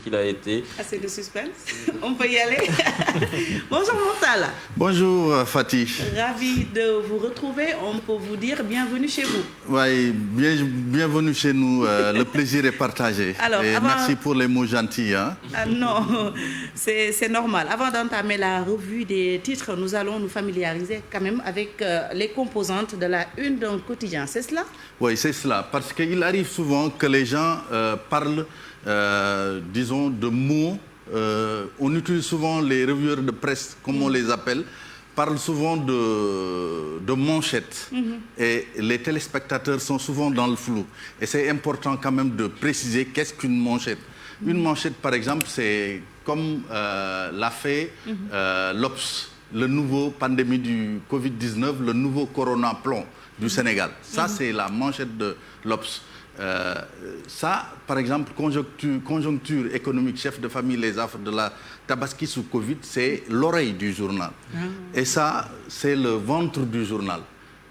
qu'il a été. Assez de suspense. On peut y aller. Bonjour Mortala. Bonjour Fatih. Ravi de vous retrouver. On peut vous dire bienvenue chez vous. Oui, bienvenue chez nous. Le plaisir est partagé. Alors, et merci pour les mots gentils. Hein. Non, c'est normal. Avant d'entamer la revue des titres, nous allons nous familiariser quand même avec les composantes de la une d'un quotidien. C'est cela? Oui, c'est cela. Parce qu'il arrive souvent que les gens parlent, disons, de mots. On utilise souvent les revueurs de presse, comme on les appelle, parlent souvent de manchettes. Et les téléspectateurs sont souvent dans le flou. Et c'est important quand même de préciser qu'est-ce qu'une manchette. Une manchette, par exemple, c'est comme l'a fait l'Obs, le nouveau pandémie du Covid-19, le nouveau corona-plomb du Sénégal. Ça, c'est la manchette de l'Obs. Ça, par exemple, conjoncture économique, chef de famille, les affres de la Tabaski sous Covid, c'est l'oreille du journal. Et ça, c'est le ventre du journal.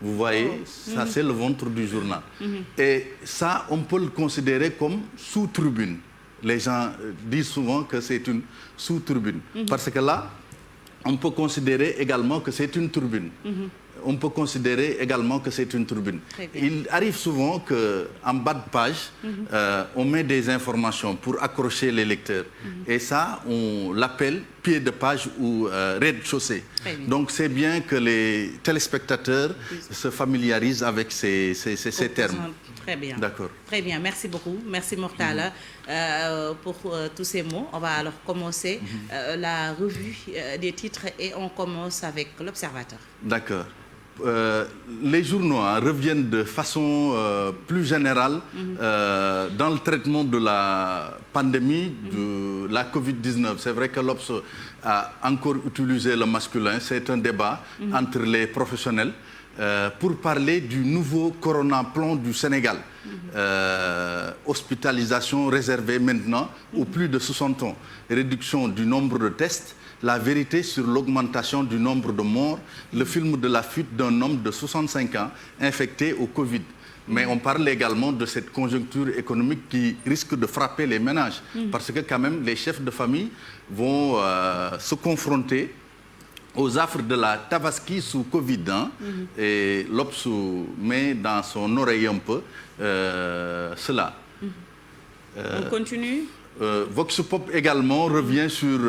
Vous voyez, ça, c'est le ventre du journal. Et ça, on peut le considérer comme sous-tribune. Les gens disent souvent que c'est une sous-tribune. Parce que là, on peut considérer également que c'est une turbine. On peut considérer également que c'est une turbine. Il arrive souvent qu'en bas de page, on met des informations pour accrocher les lecteurs. Et ça, on l'appelle pied de page ou rez-de-chaussée. Donc c'est bien que les téléspectateurs se familiarisent avec ces termes. Très bien. D'accord. Très bien, merci beaucoup. Merci Mortala pour tous ces mots. On va alors commencer la revue des titres et on commence avec l'Observateur. D'accord. Les journaux reviennent de façon plus générale dans le traitement de la pandémie de la Covid-19. C'est vrai que l'Obs a encore utilisé le masculin. C'est un débat entre les professionnels pour parler du nouveau corona-plomb du Sénégal. Hospitalisation réservée maintenant aux plus de 60 ans. Réduction du nombre de tests. La vérité sur l'augmentation du nombre de morts, le film de la fuite d'un homme de 65 ans infecté au Covid. Mais on parle également de cette conjoncture économique qui risque de frapper les ménages. Parce que quand même, les chefs de famille vont se confronter aux affres de la Tabaski sous Covid. Et l'Obs met dans son oreille un peu cela. On continue. Vox Pop également revient sur,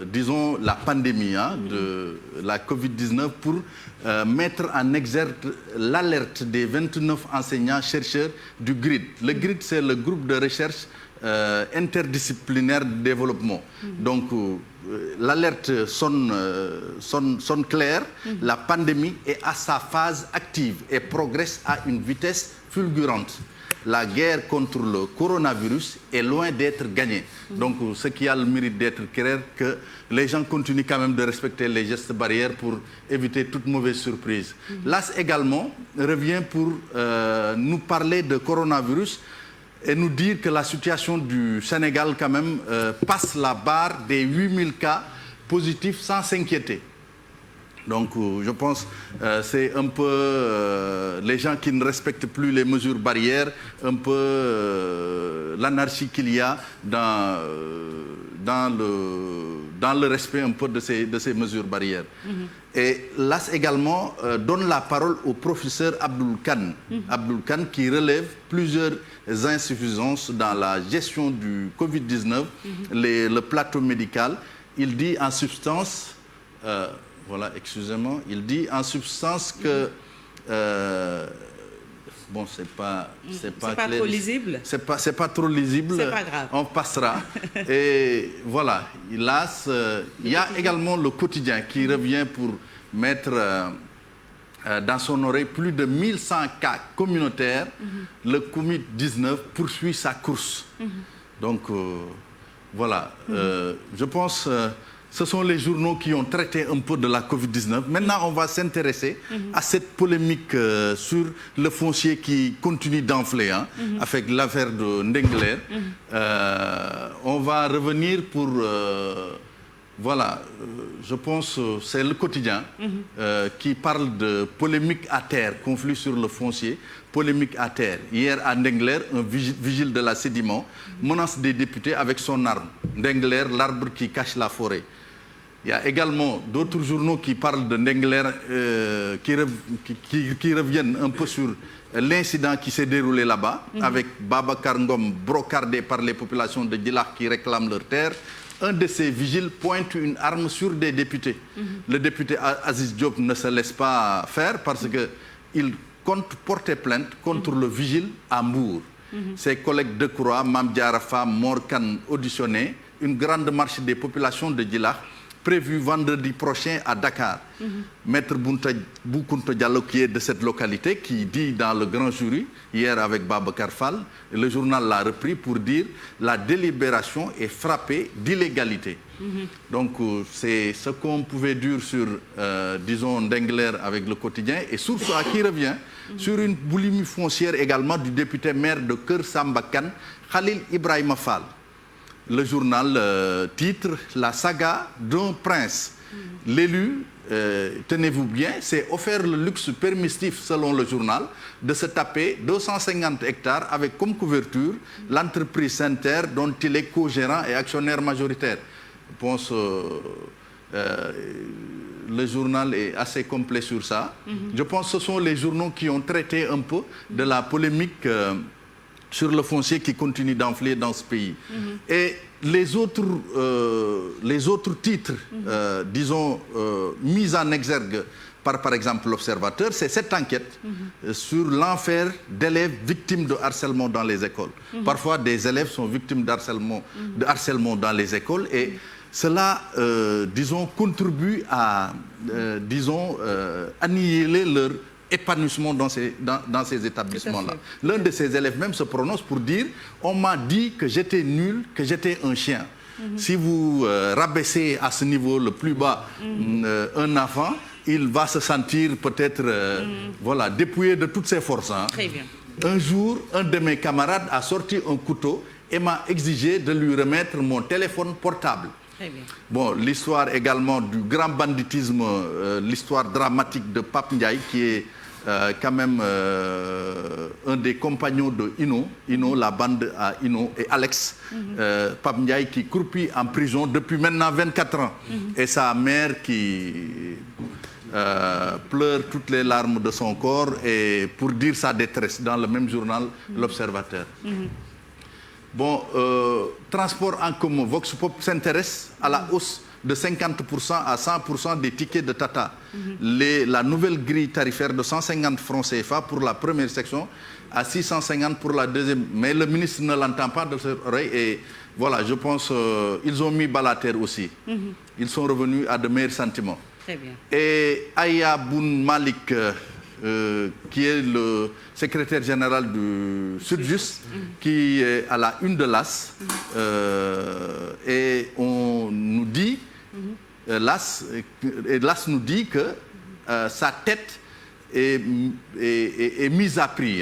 disons, la pandémie de la Covid-19 pour mettre en exergue l'alerte des 29 enseignants-chercheurs du GRID. Le GRID, c'est le groupe de recherche interdisciplinaire de développement. Donc, l'alerte sonne claire. La pandémie est à sa phase active et progresse à une vitesse fulgurante. La guerre contre le coronavirus est loin d'être gagnée. Donc, ce qui a le mérite d'être clair, que les gens continuent quand même de respecter les gestes barrières pour éviter toute mauvaise surprise. L'AS également revient pour nous parler de coronavirus et nous dire que la situation du Sénégal quand même passe la barre des 8000 cas positifs sans s'inquiéter. Donc, je pense que c'est un peu les gens qui ne respectent plus les mesures barrières, un peu l'anarchie qu'il y a dans le respect un peu de ces mesures barrières. Et là également donne la parole au professeur Abdoul Khan. Abdoul Khan qui relève plusieurs insuffisances dans la gestion du Covid-19, le plateau médical. Il dit en substance... voilà, excusez-moi. Il dit en substance que bon, c'est pas trop lisible. C'est pas trop lisible. C'est pas grave. On passera. Et voilà. Hélas, il y a également le quotidien qui revient pour mettre dans son oreille plus de 1100 cas communautaires. Le Covid-19 poursuit sa course. Donc voilà. Je pense. Ce sont les journaux qui ont traité un peu de la Covid-19. Maintenant, on va s'intéresser à cette polémique sur le foncier qui continue d'enfler avec l'affaire de Ndengler. On va revenir pour voilà, je pense, c'est le quotidien qui parle de polémique à terre, conflit sur le foncier, polémique à terre. Hier à Ndengler, un vigile de la Sédiment menace des députés avec son arme. Ndengler, l'arbre qui cache la forêt. Il y a également d'autres journaux qui parlent de Ndengler, qui reviennent un peu sur l'incident qui s'est déroulé là-bas, avec Babacar Ngom brocardé par les populations de Djilakh qui réclament leur terre. Un de ces vigiles pointe une arme sur des députés. Le député Aziz Diop ne se laisse pas faire parce qu'il compte porter plainte contre le vigile à Mbour. Ses collègues de Croix, Mame Diarra Fam, Mor Kane auditionnés, une grande marche des populations de Djilakh prévue vendredi prochain à Dakar. Maître Boukounta Diallo, qui est de cette localité, qui dit dans le grand jury, hier avec Babacar Fall, le journal l'a repris pour dire la délibération est frappée d'illégalité. Donc c'est ce qu'on pouvait dire sur, disons, Ndengler avec le quotidien, et source à qui revient sur une boulimie foncière également du député maire de Keur Samba Kane, Khalil Ibrahima Fall. Le journal titre « La saga d'un prince ». L'élu, tenez-vous bien, s'est offert le luxe permissif, selon le journal, de se taper 250 hectares avec comme couverture l'entreprise Saint-Ter dont il est co-gérant et actionnaire majoritaire. Je pense le journal est assez complet sur ça. Je pense que ce sont les journaux qui ont traité un peu de la polémique sur le foncier qui continue d'enfler dans ce pays. Et les autres titres, disons, mis en exergue par exemple l'Observateur, c'est cette enquête sur l'enfer d'élèves victimes de harcèlement dans les écoles. Parfois, des élèves sont victimes de harcèlement dans les écoles, et cela, disons, contribue à, disons, annihiler leur épanouissement dans ces établissements-là. L'un de ces élèves même se prononce pour dire « On m'a dit que j'étais nul, que j'étais un chien ». Si vous rabaissez à ce niveau le plus bas un enfant, il va se sentir peut-être voilà, dépouillé de toutes ses forces. Très bien. Un jour, un de mes camarades a sorti un couteau et m'a exigé de lui remettre mon téléphone portable. Très bien. Bon, l'histoire également du grand banditisme, l'histoire dramatique de Pape Ndiaye, qui est quand même un des compagnons de Ino, la bande à Ino et Alex, Pape Ndiaye qui croupit en prison depuis maintenant 24 ans. Et sa mère qui pleure toutes les larmes de son corps et pour dire sa détresse dans le même journal, L'Observateur. Bon, transport en commun, Vox Pop s'intéresse à la hausse de 50% à 100% des tickets de Tata. La nouvelle grille tarifaire de 150 francs CFA pour la première section, à 650 pour la deuxième. Mais le ministre ne l'entend pas de ses oreilles et voilà, je pense qu'ils ont mis balle à terre aussi. Ils sont revenus à de meilleurs sentiments. Très bien. Et Aya Boun Malik, qui est le secrétaire général du Sudjust, qui est à la une de l'AS. Et on nous dit, l'AS nous dit que sa tête est mise à prix.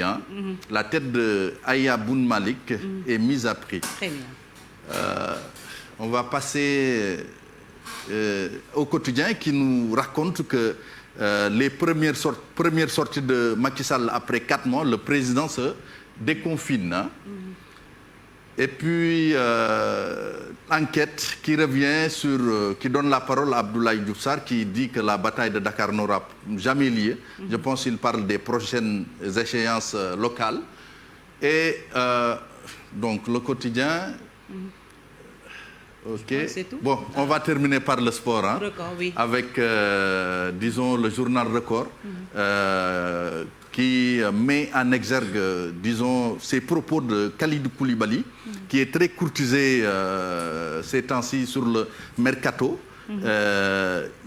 La tête de Aya Boun Malik est mise à prix. Très bien. On va passer au quotidien qui nous raconte que les premières sorties de Macky Sall après 4 mois, le président se déconfine. Et puis, enquête qui revient sur, qui donne la parole à Abdoulaye Diouf Sarr, qui dit que la bataille de Dakar n'aura jamais lieu. Je pense qu'il parle des prochaines échéances locales. Et donc, le quotidien... Ok. Bon, on va terminer par le sport, Record, oui. Avec, disons, le journal Record, qui met en exergue, disons, ces propos de Khalidou Koulibaly, qui est très courtisé ces temps-ci sur le mercato.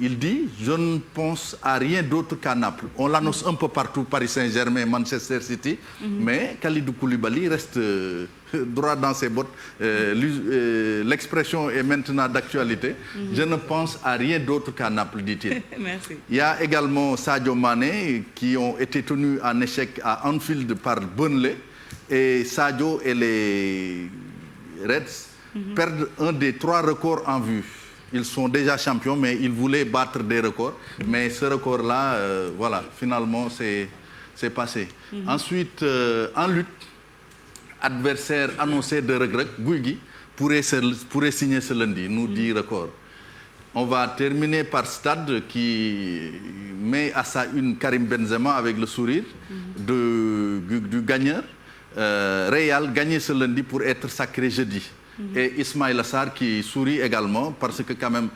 Il dit « Je ne pense à rien d'autre qu'à Naples ». On l'annonce un peu partout, Paris Saint-Germain, Manchester City, mais Khalidou Koulibaly reste droit dans ses bottes. L'expression est maintenant d'actualité. Je ne pense à rien d'autre qu'à Naples, dit-il. Merci. Il y a également Sadio Mané qui ont été tenus en échec à Anfield par Burnley. Et Sadio et les Reds perdent un des 3 records en vue. Ils sont déjà champions, mais ils voulaient battre des records. Mais ce record-là, voilà, finalement, c'est passé. Ensuite, en lutte, adversaire annoncé de Reug Reug, Gouye Gui, pourrait signer ce lundi, nous dit record. On va terminer par Stade qui met à sa une Karim Benzema avec le sourire du gagneur. Real gagné ce lundi pour être sacré jeudi. Et Ismaïla Sarr qui sourit également parce que quand même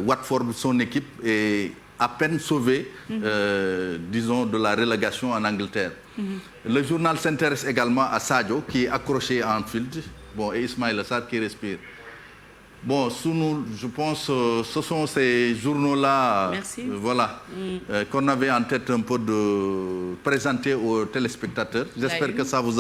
Watford, son équipe, est à peine sauvée, disons, de la relégation en Angleterre. Le journal s'intéresse également à Sadio qui est accroché à Anfield, bon, et Ismaïla Sarr qui respire. Bon, je pense ce sont ces journaux-là voilà, qu'on avait en tête un peu de présenter aux téléspectateurs. J'espère que ça vous a